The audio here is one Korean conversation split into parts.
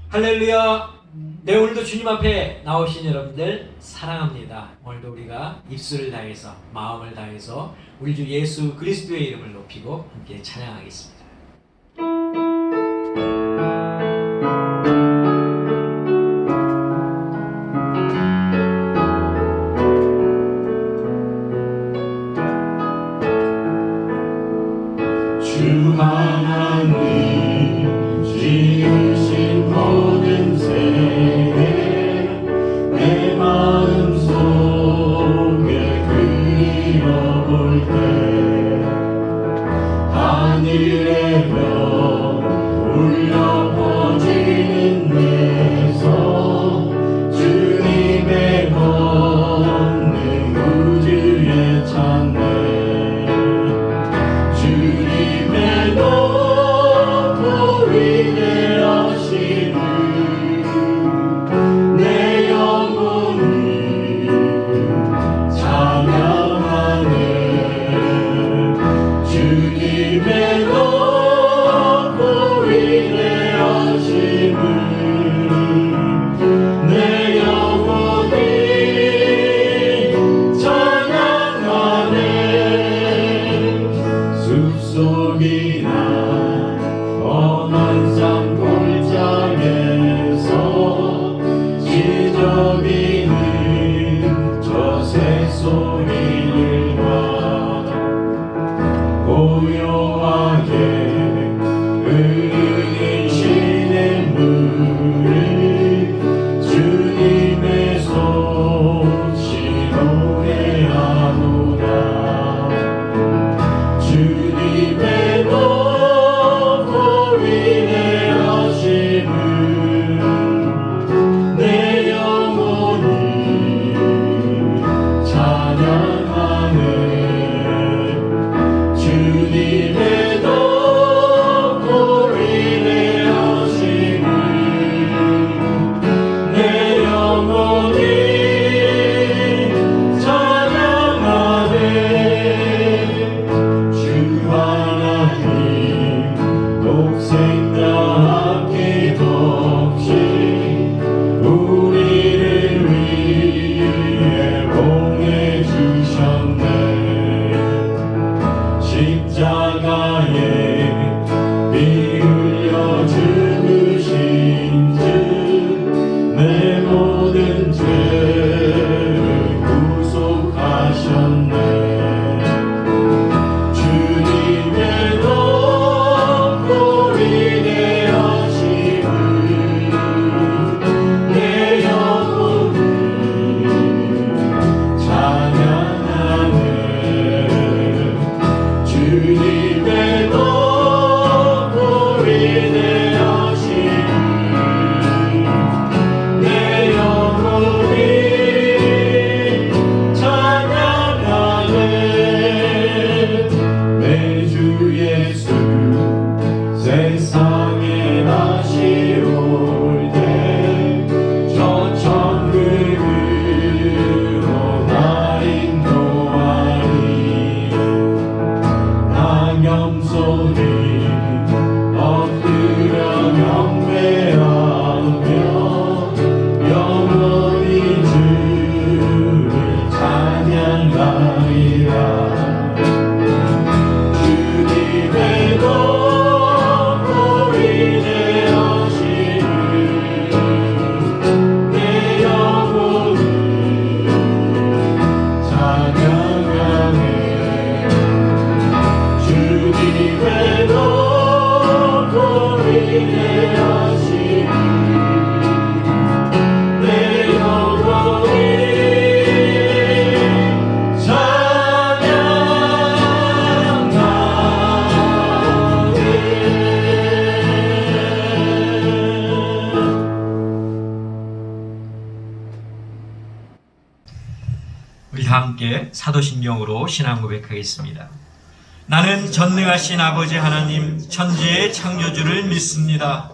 할렐루야. 네, 오늘도 주님 앞에 나오신 여러분들 사랑합니다. 오늘도 우리가 입술을 다해서 마음을 다해서 우리 주 예수 그리스도의 이름을 높이고 함께 찬양하겠습니다. 주 하나님 지으신 모든 세계 내 마음속에 그려볼 때 하늘의 별 울려 퍼지는 데서 주님의 권능 우주에 찬네. 주님의 높고 위대하심을 내 영혼이 찬양하네. 주님의 높고 위대하심을 내 영혼이 찬양하네. 숲속이나 험한 산 골짜기에서 지저귀는 저 새소리들과 고요하게 흐르는 시냇물을 주님의 솜씨 노래하노라. 주님의 높고 위대하심을 내 영혼이 찬양하네. 주님의 높고 위대하심을 내 영혼이 찬양하네. 주 하나님 독생자 아낌없이 우리를 위해 보내주셨네. 십자가에 피 흘려 죽으신즉 내 모든 죄를 구속하셨네. 주님의 높고 위대하심을 내 영혼이 찬양하네. 주님의 높고 위대하심을 내 영혼이 찬양하네. 내 주 예수 세상에 다시 올 때 저 천국으로 나 인도하리. 낭염소리 엎드려 경배하며 영원히 주를 찬양하리라. 주님의 높고 위대하심을 내 영혼이 찬양하네. 주님의 높고 위대하심을 내 영혼이 우리 다 함께 사도신경으로 신앙 고백하겠습니다. 나는 전능하신 아버지 하나님 천지의 창조주를 믿습니다.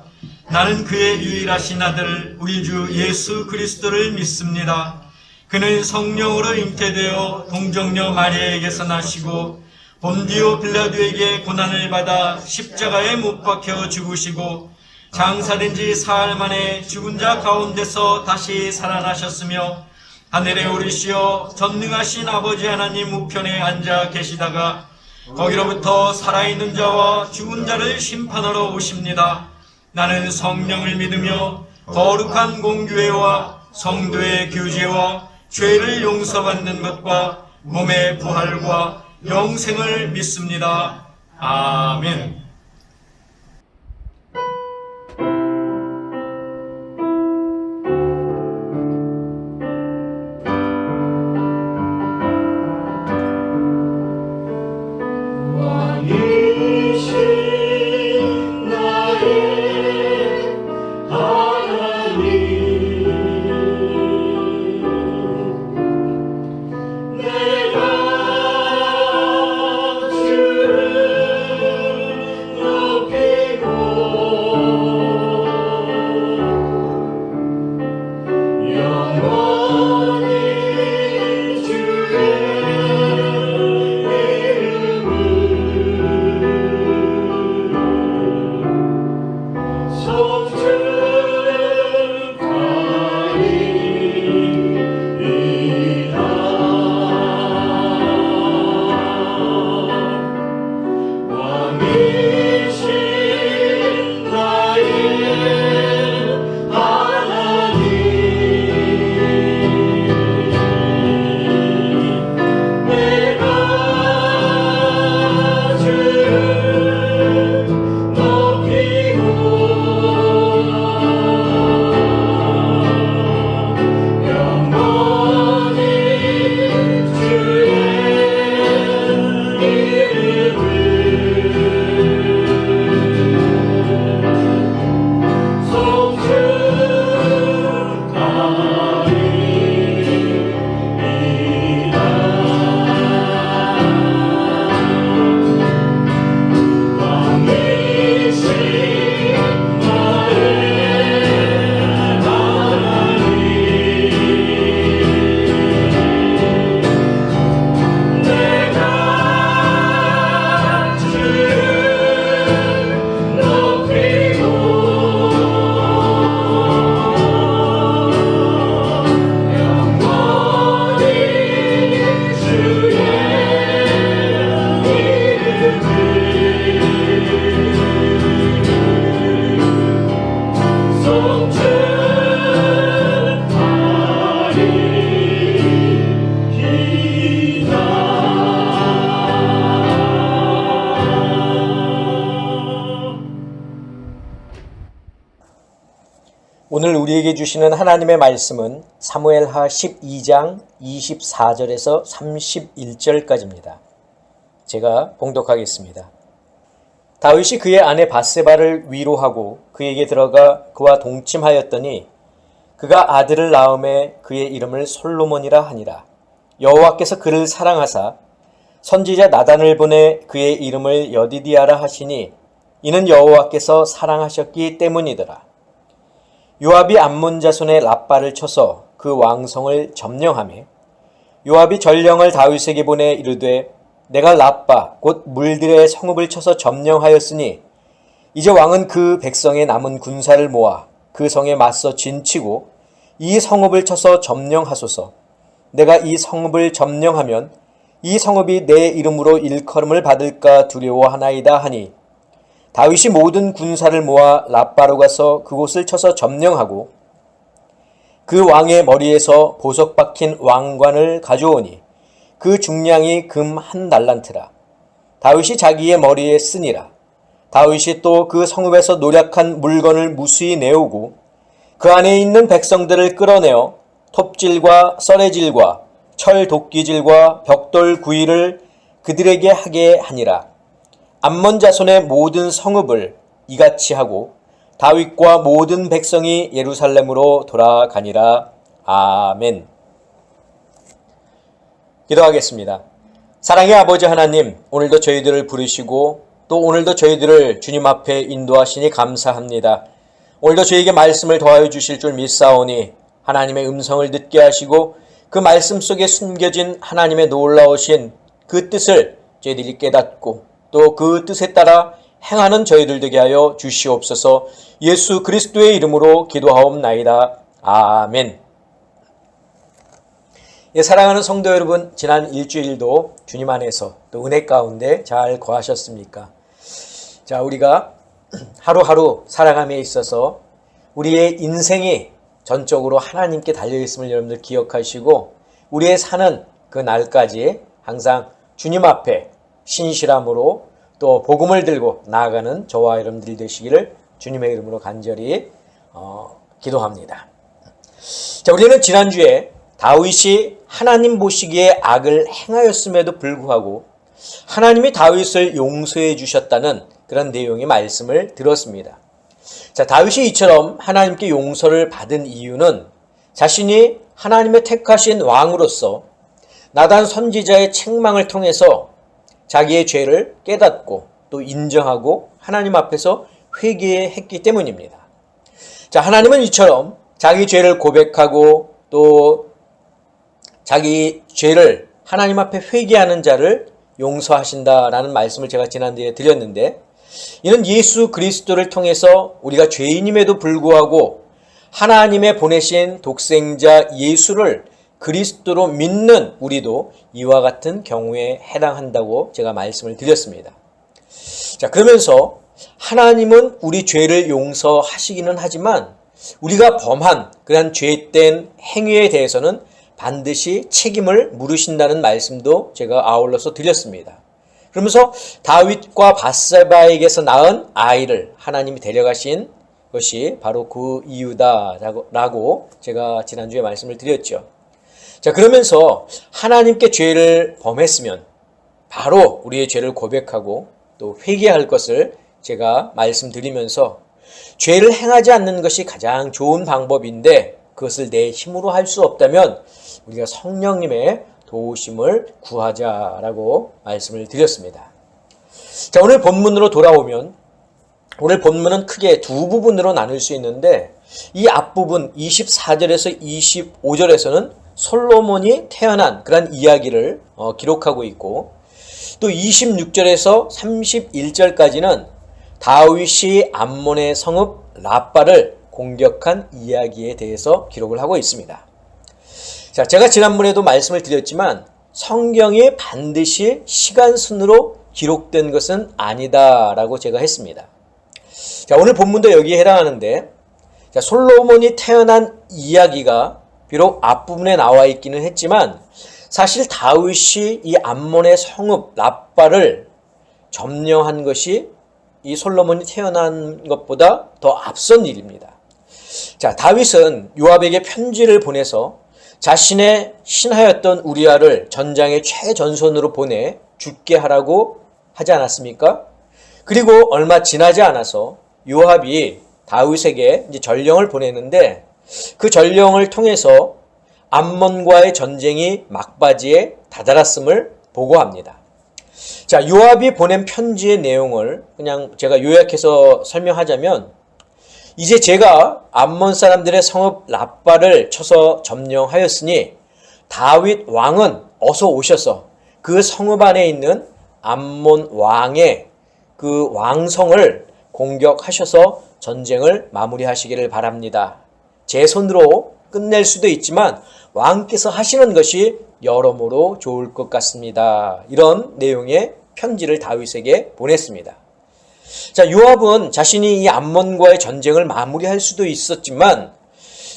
나는 그의 유일하신 아들 우리 주 예수 그리스도를 믿습니다. 그는 성령으로 잉태되어 동정녀 마리아에게서 나시고 본디오 빌라도에게 고난을 받아 십자가에 못 박혀 죽으시고 장사된 지 사흘 만에 죽은 자 가운데서 다시 살아나셨으며 하늘에 오르시어 전능하신 아버지 하나님 우편에 앉아 계시다가 거기로부터 살아있는 자와 죽은 자를 심판하러 오십니다. 나는 성령을 믿으며 거룩한 공교회와 성도의 교제와 죄를 용서받는 것과 몸의 부활과 영생을 믿습니다. 아멘. 왕이신 나의 하나님, 내가 주를 높이고 영원히 주의 오늘 우리에게 주시는 하나님의 말씀은 사무엘하 12장 24절에서 31절까지입니다. 제가 봉독하겠습니다. 다윗이 그의 아내 밧세바를 위로하고 그에게 들어가 그와 동침하였더니 그가 아들을 낳음에 그의 이름을 솔로몬이라 하니라. 여호와께서 그를 사랑하사 선지자 나단을 보내 그의 이름을 여디디아라 하시니 이는 여호와께서 사랑하셨기 때문이더라. 요압이 암몬 자손의 랍바를 쳐서 그 왕성을 점령하매 요압이 전령을 다윗에게 보내 이르되 내가 랍바 곧 물들의 성읍을 쳐서 점령하였으니 이제 왕은 그 백성의 남은 군사를 모아 그 성에 맞서 진치고 이 성읍을 쳐서 점령하소서. 내가 이 성읍을 점령하면 이 성읍이 내 이름으로 일컬음을 받을까 두려워하나이다 하니 다윗이 모든 군사를 모아 랍바로 가서 그곳을 쳐서 점령하고 그 왕의 머리에서 보석 박힌 왕관을 가져오니 그 중량이 금 1달란트라. 다윗이 자기의 머리에 쓰니라. 다윗이 또 그 성읍에서 노략한 물건을 무수히 내오고 그 안에 있는 백성들을 끌어내어 톱질과 썰애질과 철 도끼질과 벽돌 구이를 그들에게 하게 하니라. 암몬 자손의 모든 성읍을 이같이 하고 다윗과 모든 백성이 예루살렘으로 돌아가니라. 아멘. 기도하겠습니다. 사랑의 아버지 하나님, 오늘도 저희들을 부르시고 또 오늘도 저희들을 주님 앞에 인도하시니 감사합니다. 오늘도 저희에게 말씀을 더하여 주실 줄 믿사오니 하나님의 음성을 듣게 하시고 그 말씀 속에 숨겨진 하나님의 놀라우신 그 뜻을 저희들이 깨닫고 또 그 뜻에 따라 행하는 저희들 되게 하여 주시옵소서. 예수 그리스도의 이름으로 기도하옵나이다. 아멘. 예, 사랑하는 성도 여러분, 지난 일주일도 주님 안에서 또 은혜 가운데 잘 거하셨습니까? 자, 우리가 하루하루 살아감에 있어서 우리의 인생이 전적으로 하나님께 달려있음을 여러분들 기억하시고, 우리의 사는 그 날까지 항상 주님 앞에 신실함으로 또 복음을 들고 나아가는 저와 여러분들이 되시기를 주님의 이름으로 간절히 기도합니다. 자, 우리는 지난주에 다윗이 하나님 보시기에 악을 행하였음에도 불구하고 하나님이 다윗을 용서해 주셨다는 그런 내용의 말씀을 들었습니다. 자, 다윗이 이처럼 하나님께 용서를 받은 이유는 자신이 하나님의 택하신 왕으로서 나단 선지자의 책망을 통해서 자기의 죄를 깨닫고 또 인정하고 하나님 앞에서 회개했기 때문입니다. 자, 하나님은 이처럼 자기 죄를 고백하고 또 자기 죄를 하나님 앞에 회개하는 자를 용서하신다라는 말씀을 제가 지난주에 드렸는데, 이는 예수 그리스도를 통해서 우리가 죄인임에도 불구하고 하나님의 보내신 독생자 예수를 그리스도로 믿는 우리도 이와 같은 경우에 해당한다고 제가 말씀을 드렸습니다. 자, 그러면서 하나님은 우리 죄를 용서하시기는 하지만 우리가 범한 그런 죄된 행위에 대해서는 반드시 책임을 물으신다는 말씀도 제가 아울러서 드렸습니다. 그러면서 다윗과 밧세바에게서 낳은 아이를 하나님이 데려가신 것이 바로 그 이유다라고 제가 지난주에 말씀을 드렸죠. 자, 그러면서 하나님께 죄를 범했으면 바로 우리의 죄를 고백하고 또 회개할 것을 제가 말씀드리면서, 죄를 행하지 않는 것이 가장 좋은 방법인데 그것을 내 힘으로 할 수 없다면 우리가 성령님의 도우심을 구하자라고 말씀을 드렸습니다. 자, 오늘 본문으로 돌아오면 오늘 본문은 크게 두 부분으로 나눌 수 있는데, 이 앞부분 24절에서 25절에서는 솔로몬이 태어난 그런 이야기를 기록하고 있고, 또 26절에서 31절까지는 다윗이 암몬의 성읍 라빠를 공격한 이야기에 대해서 기록을 하고 있습니다. 자, 제가 지난번에도 말씀을 드렸지만 성경이 반드시 시간순으로 기록된 것은 아니다라고 제가 했습니다. 자, 오늘 본문도 여기에 해당하는데, 자, 솔로몬이 태어난 이야기가 비록 앞부분에 나와 있기는 했지만 사실 다윗이 이 암몬의 성읍 라빠를 점령한 것이 이 솔로몬이 태어난 것보다 더 앞선 일입니다. 자, 다윗은 요압에게 편지를 보내서 자신의 신하였던 우리아를 전장의 최전선으로 보내 죽게 하라고 하지 않았습니까? 그리고 얼마 지나지 않아서 요압이 다윗에게 이제 전령을 보내는데, 그 전령을 통해서 암몬과의 전쟁이 막바지에 다다랐음을 보고합니다. 자, 요압이 보낸 편지의 내용을 그냥 제가 요약해서 설명하자면, 이제 제가 암몬 사람들의 성읍 라빠를 쳐서 점령하였으니 다윗 왕은 어서 오셔서 그 성읍 안에 있는 암몬 왕의 그 왕성을 공격하셔서 전쟁을 마무리하시기를 바랍니다. 제 손으로 끝낼 수도 있지만 왕께서 하시는 것이 여러모로 좋을 것 같습니다. 이런 내용의 편지를 다윗에게 보냈습니다. 자, 요압은 자신이 이 암몬과의 전쟁을 마무리할 수도 있었지만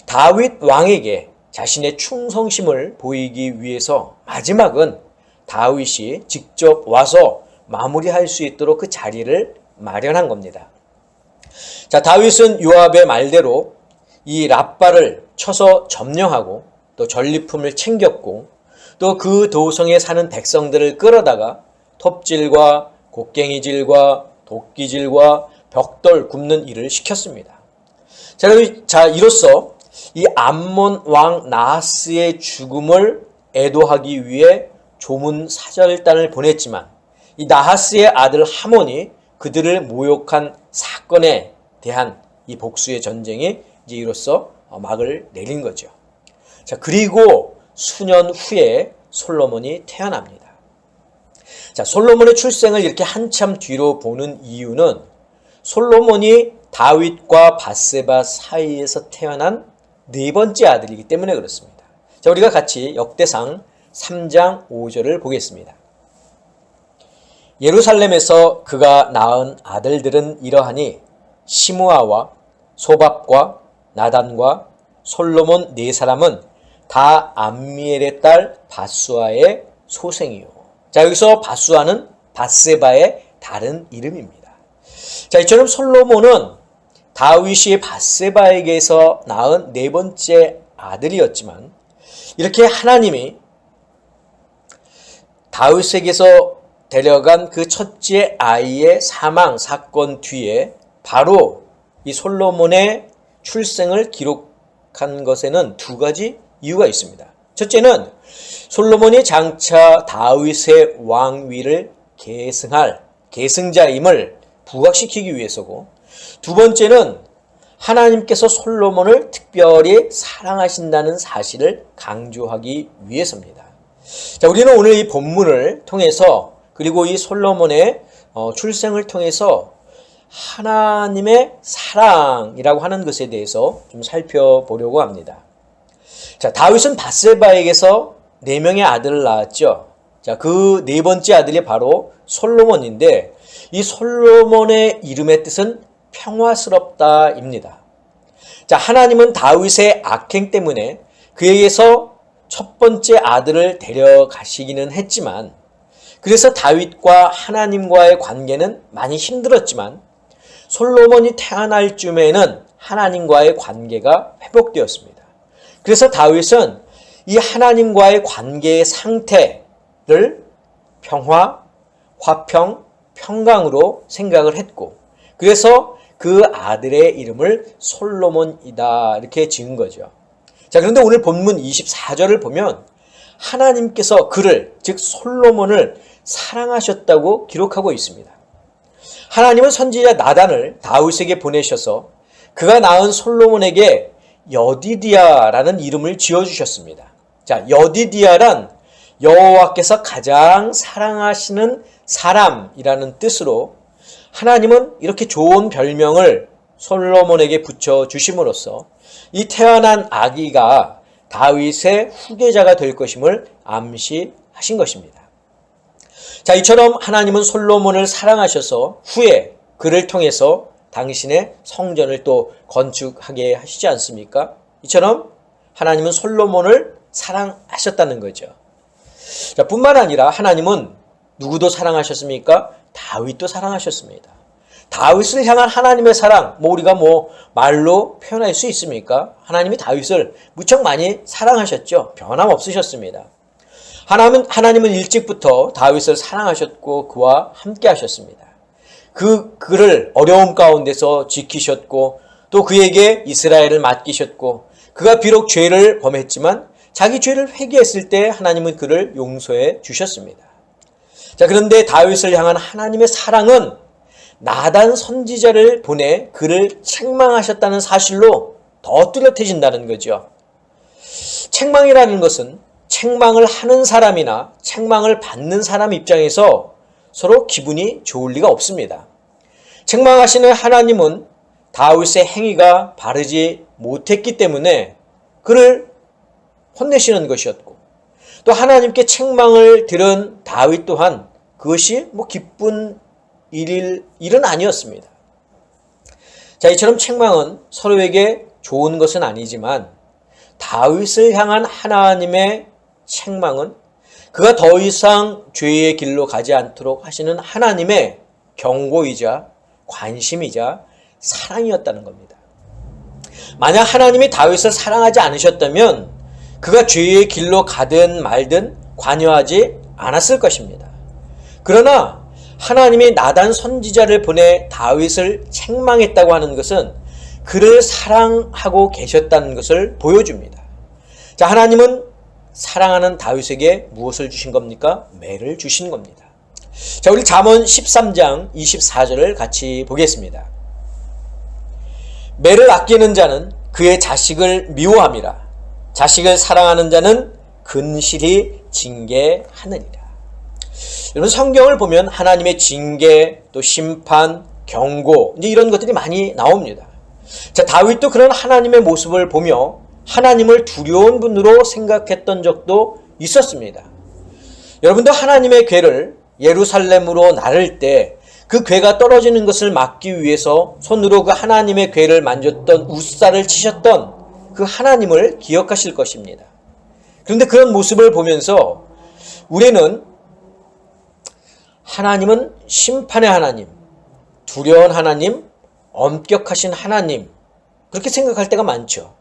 다윗 왕에게 자신의 충성심을 보이기 위해서 마지막은 다윗이 직접 와서 마무리할 수 있도록 그 자리를 마련한 겁니다. 자, 다윗은 요압의 말대로 이 라빠를 쳐서 점령하고 또 전리품을 챙겼고, 또 그 도성에 사는 백성들을 끌어다가 톱질과 곡괭이질과 도끼질과 벽돌 굽는 일을 시켰습니다. 자, 이로써 이 암몬 왕 나하스의 죽음을 애도하기 위해 조문 사절단을 보냈지만 이 나하스의 아들 하몬이 그들을 모욕한 사건에 대한 이 복수의 전쟁이 이제 이로써 막을 내린 거죠. 자, 그리고 수년 후에 솔로몬이 태어납니다. 자, 솔로몬의 출생을 이렇게 한참 뒤로 보는 이유는 솔로몬이 다윗과 밧세바 사이에서 태어난 네 번째 아들이기 때문에 그렇습니다. 자, 우리가 같이 역대상 3장 5절을 보겠습니다. 예루살렘에서 그가 낳은 아들들은 이러하니 시므아와 소밥과 나단과 솔로몬 네 사람은 다 암미엘의 딸 밧수아의 소생이요. 자, 여기서 밧수아는 밧세바의 다른 이름입니다. 자, 이처럼 솔로몬은 다윗이 밧세바에게서 낳은 네 번째 아들이었지만 이렇게 하나님이 다윗에게서 데려간 그 첫째 아이의 사망 사건 뒤에 바로 이 솔로몬의 출생을 기록한 것에는 두 가지 이유가 있습니다. 첫째는 솔로몬이 장차 다윗의 왕위를 계승할 계승자임을 부각시키기 위해서고, 두 번째는 하나님께서 솔로몬을 특별히 사랑하신다는 사실을 강조하기 위해서입니다. 자, 우리는 오늘 이 본문을 통해서 그리고 이 솔로몬의 출생을 통해서 하나님의 사랑이라고 하는 것에 대해서 좀 살펴보려고 합니다. 자, 다윗은 밧세바에게서 4명의 아들을 낳았죠. 자, 그 네 번째 아들이 바로 솔로몬인데 이 솔로몬의 이름의 뜻은 평화스럽다입니다. 자, 하나님은 다윗의 악행 때문에 그에게서 첫 번째 아들을 데려가시기는 했지만, 그래서 다윗과 하나님과의 관계는 많이 힘들었지만 솔로몬이 태어날 쯤에는 하나님과의 관계가 회복되었습니다. 그래서 다윗은 이 하나님과의 관계의 상태를 평화, 화평, 평강으로 생각을 했고, 그래서 그 아들의 이름을 솔로몬이다 이렇게 지은 거죠. 자, 그런데 오늘 본문 24절을 보면 하나님께서 그를, 즉 솔로몬을 사랑하셨다고 기록하고 있습니다. 하나님은 선지자 나단을 다윗에게 보내셔서 그가 낳은 솔로몬에게 여디디아라는 이름을 지어주셨습니다. 자, 여디디아란 여호와께서 가장 사랑하시는 사람이라는 뜻으로 하나님은 이렇게 좋은 별명을 솔로몬에게 붙여주심으로써 이 태어난 아기가 다윗의 후계자가 될 것임을 암시하신 것입니다. 자, 이처럼 하나님은 솔로몬을 사랑하셔서 후에 그를 통해서 당신의 성전을 또 건축하게 하시지 않습니까? 이처럼 하나님은 솔로몬을 사랑하셨다는 거죠. 자, 뿐만 아니라 하나님은 누구도 사랑하셨습니까? 다윗도 사랑하셨습니다. 다윗을 향한 하나님의 사랑, 우리가 말로 표현할 수 있습니까? 하나님이 다윗을 무척 많이 사랑하셨죠. 변함없으셨습니다. 하나님은 일찍부터 다윗을 사랑하셨고 그와 함께 하셨습니다. 그를 어려움 가운데서 지키셨고 또 그에게 이스라엘을 맡기셨고, 그가 비록 죄를 범했지만 자기 죄를 회개했을 때 하나님은 그를 용서해 주셨습니다. 자, 그런데 다윗을 향한 하나님의 사랑은 나단 선지자를 보내 그를 책망하셨다는 사실로 더 뚜렷해진다는 거죠. 책망이라는 것은 책망을 하는 사람이나 책망을 받는 사람 입장에서 서로 기분이 좋을 리가 없습니다. 책망하시는 하나님은 다윗의 행위가 바르지 못했기 때문에 그를 혼내시는 것이었고, 또 하나님께 책망을 들은 다윗 또한 그것이 기쁜 일은 아니었습니다. 자, 이처럼 책망은 서로에게 좋은 것은 아니지만 다윗을 향한 하나님의 책망은 그가 더 이상 죄의 길로 가지 않도록 하시는 하나님의 경고이자 관심이자 사랑이었다는 겁니다. 만약 하나님이 다윗을 사랑하지 않으셨다면 그가 죄의 길로 가든 말든 관여하지 않았을 것입니다. 그러나 하나님이 나단 선지자를 보내 다윗을 책망했다고 하는 것은 그를 사랑하고 계셨다는 것을 보여줍니다. 자, 하나님은 사랑하는 다윗에게 무엇을 주신 겁니까? 매를 주신 겁니다. 자, 우리 잠언 13장 24절을 같이 보겠습니다. 매를 아끼는 자는 그의 자식을 미워함이라. 자식을 사랑하는 자는 근실히 징계하느니라. 여러분 성경을 보면 하나님의 징계, 또 심판, 경고 이제 이런 것들이 많이 나옵니다. 자, 다윗도 그런 하나님의 모습을 보며 하나님을 두려운 분으로 생각했던 적도 있었습니다. 여러분도 하나님의 궤를 예루살렘으로 나를 때 그 궤가 떨어지는 것을 막기 위해서 손으로 그 하나님의 궤를 만졌던 우살을 치셨던 그 하나님을 기억하실 것입니다. 그런데 그런 모습을 보면서 우리는 하나님은 심판의 하나님, 두려운 하나님, 엄격하신 하나님 그렇게 생각할 때가 많죠.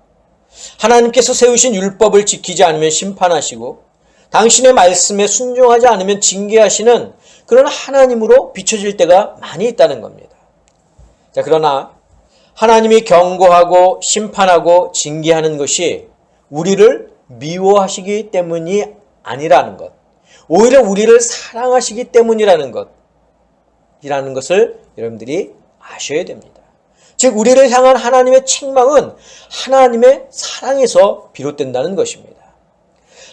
하나님께서 세우신 율법을 지키지 않으면 심판하시고 당신의 말씀에 순종하지 않으면 징계하시는 그런 하나님으로 비춰질 때가 많이 있다는 겁니다. 자, 그러나 하나님이 경고하고 심판하고 징계하는 것이 우리를 미워하시기 때문이 아니라는 것, 오히려 우리를 사랑하시기 때문이라는 것을 여러분들이 아셔야 됩니다. 즉 우리를 향한 하나님의 책망은 하나님의 사랑에서 비롯된다는 것입니다.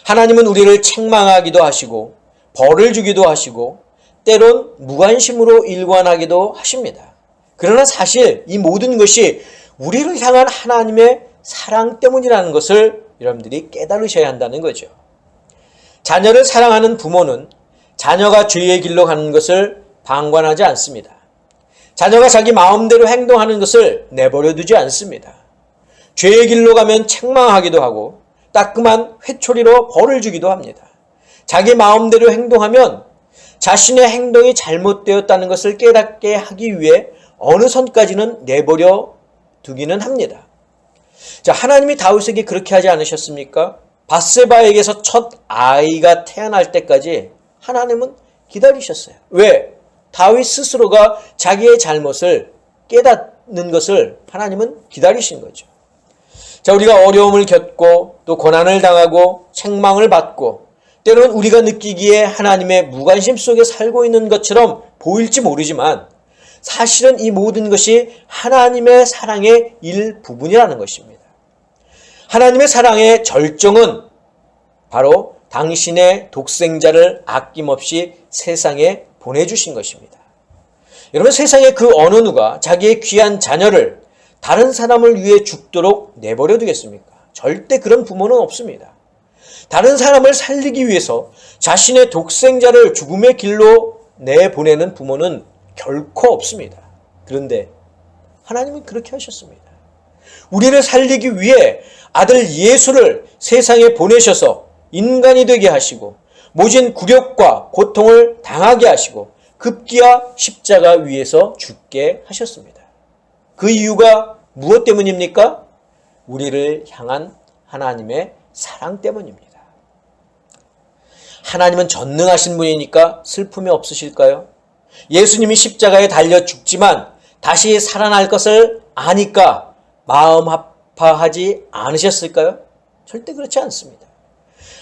하나님은 우리를 책망하기도 하시고 벌을 주기도 하시고 때론 무관심으로 일관하기도 하십니다. 그러나 사실 이 모든 것이 우리를 향한 하나님의 사랑 때문이라는 것을 여러분들이 깨달으셔야 한다는 거죠. 자녀를 사랑하는 부모는 자녀가 죄의 길로 가는 것을 방관하지 않습니다. 자녀가 자기 마음대로 행동하는 것을 내버려 두지 않습니다. 죄의 길로 가면 책망하기도 하고 따끔한 회초리로 벌을 주기도 합니다. 자기 마음대로 행동하면 자신의 행동이 잘못되었다는 것을 깨닫게 하기 위해 어느 선까지는 내버려 두기는 합니다. 자, 하나님이 다윗에게 그렇게 하지 않으셨습니까? 밧세바에게서 첫 아이가 태어날 때까지 하나님은 기다리셨어요. 왜? 다윗 스스로가 자기의 잘못을 깨닫는 것을 하나님은 기다리신 거죠. 자, 우리가 어려움을 겪고 또 고난을 당하고 책망을 받고 때로는 우리가 느끼기에 하나님의 무관심 속에 살고 있는 것처럼 보일지 모르지만 사실은 이 모든 것이 하나님의 사랑의 일부분이라는 것입니다. 하나님의 사랑의 절정은 바로 당신의 독생자를 아낌없이 세상에 보내주신 것입니다. 여러분, 세상에 그 어느 누가 자기의 귀한 자녀를 다른 사람을 위해 죽도록 내버려 두겠습니까? 절대 그런 부모는 없습니다. 다른 사람을 살리기 위해서 자신의 독생자를 죽음의 길로 내보내는 부모는 결코 없습니다. 그런데 하나님은 그렇게 하셨습니다. 우리를 살리기 위해 아들 예수를 세상에 보내셔서 인간이 되게 하시고 모진 굴욕과 고통을 당하게 하시고 급기야 십자가 위에서 죽게 하셨습니다. 그 이유가 무엇 때문입니까? 우리를 향한 하나님의 사랑 때문입니다. 하나님은 전능하신 분이니까 슬픔이 없으실까요? 예수님이 십자가에 달려 죽지만 다시 살아날 것을 아니까 마음 아파하지 않으셨을까요? 절대 그렇지 않습니다.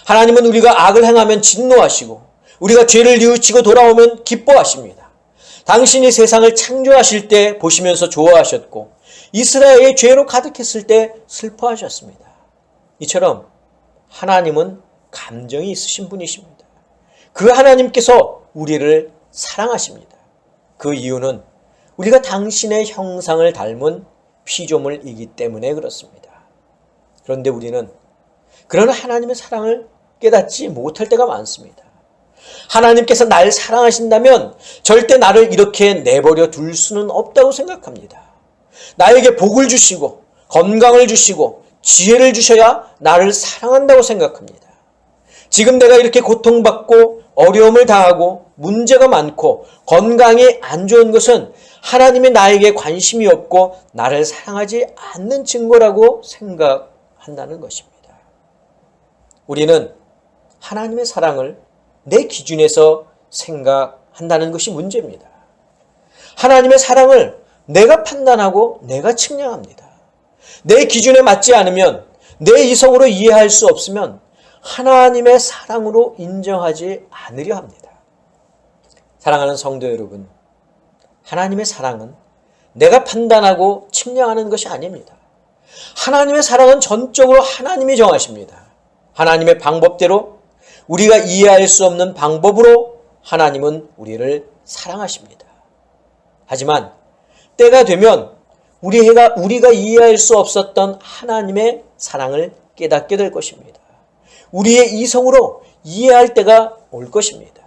하나님은 우리가 악을 행하면 진노하시고 우리가 죄를 뉘우치고 돌아오면 기뻐하십니다. 당신이 세상을 창조하실 때 보시면서 좋아하셨고 이스라엘의 죄로 가득했을 때 슬퍼하셨습니다. 이처럼 하나님은 감정이 있으신 분이십니다. 그 하나님께서 우리를 사랑하십니다. 그 이유는 우리가 당신의 형상을 닮은 피조물이기 때문에 그렇습니다. 그런데 우리는 그런 하나님의 사랑을 깨닫지 못할 때가 많습니다. 하나님께서 날 사랑하신다면 절대 나를 이렇게 내버려 둘 수는 없다고 생각합니다. 나에게 복을 주시고 건강을 주시고 지혜를 주셔야 나를 사랑한다고 생각합니다. 지금 내가 이렇게 고통받고 어려움을 당하고 문제가 많고 건강이 안 좋은 것은 하나님이 나에게 관심이 없고 나를 사랑하지 않는 증거라고 생각한다는 것입니다. 우리는 하나님의 사랑을 내 기준에서 생각한다는 것이 문제입니다. 하나님의 사랑을 내가 판단하고 내가 측량합니다. 내 기준에 맞지 않으면 내 이성으로 이해할 수 없으면 하나님의 사랑으로 인정하지 않으려 합니다. 사랑하는 성도 여러분, 하나님의 사랑은 내가 판단하고 측량하는 것이 아닙니다. 하나님의 사랑은 전적으로 하나님이 정하십니다. 하나님의 방법대로 우리가 이해할 수 없는 방법으로 하나님은 우리를 사랑하십니다. 하지만 때가 되면 우리가 이해할 수 없었던 하나님의 사랑을 깨닫게 될 것입니다. 우리의 이성으로 이해할 때가 올 것입니다.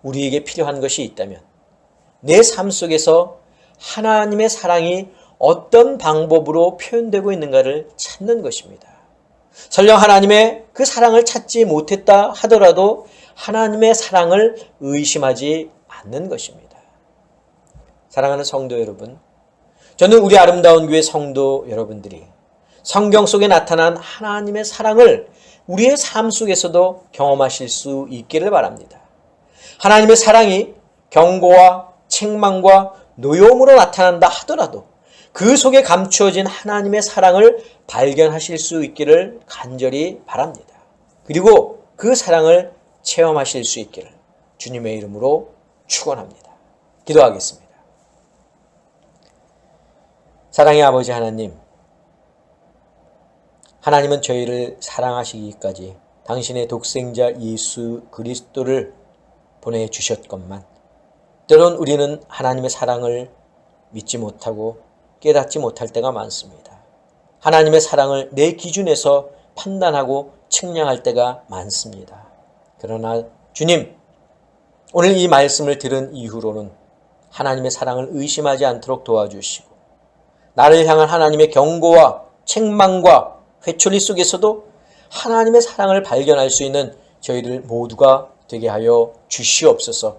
우리에게 필요한 것이 있다면 내 삶 속에서 하나님의 사랑이 어떤 방법으로 표현되고 있는가를 찾는 것입니다. 설령 하나님의 그 사랑을 찾지 못했다 하더라도 하나님의 사랑을 의심하지 않는 것입니다. 사랑하는 성도 여러분, 저는 우리 아름다운 교회 성도 여러분들이 성경 속에 나타난 하나님의 사랑을 우리의 삶 속에서도 경험하실 수 있기를 바랍니다. 하나님의 사랑이 경고와 책망과 노여움으로 나타난다 하더라도 그 속에 감추어진 하나님의 사랑을 발견하실 수 있기를 간절히 바랍니다. 그리고 그 사랑을 체험하실 수 있기를 주님의 이름으로 축원합니다. 기도하겠습니다. 사랑의 아버지 하나님, 하나님은 저희를 사랑하시기까지 당신의 독생자 예수 그리스도를 보내주셨건만 때론 우리는 하나님의 사랑을 믿지 못하고 깨닫지 못할 때가 많습니다. 하나님의 사랑을 내 기준에서 판단하고 측량할 때가 많습니다. 그러나 주님, 오늘 이 말씀을 들은 이후로는 하나님의 사랑을 의심하지 않도록 도와주시고 나를 향한 하나님의 경고와 책망과 회초리 속에서도 하나님의 사랑을 발견할 수 있는 저희들 모두가 되게 하여 주시옵소서.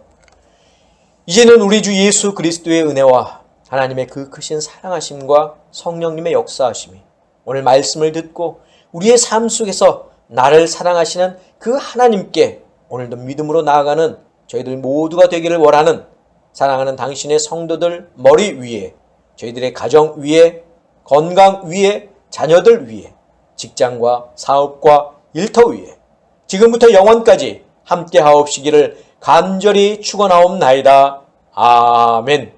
이제는 우리 주 예수 그리스도의 은혜와 하나님의 그 크신 사랑하심과 성령님의 역사하심이 오늘 말씀을 듣고 우리의 삶 속에서 나를 사랑하시는 그 하나님께 오늘도 믿음으로 나아가는 저희들 모두가 되기를 원하는 사랑하는 당신의 성도들 머리 위에, 저희들의 가정 위에, 건강 위에, 자녀들 위에, 직장과 사업과 일터 위에 지금부터 영원까지 함께 하옵시기를 간절히 축원하옵나이다. 아멘.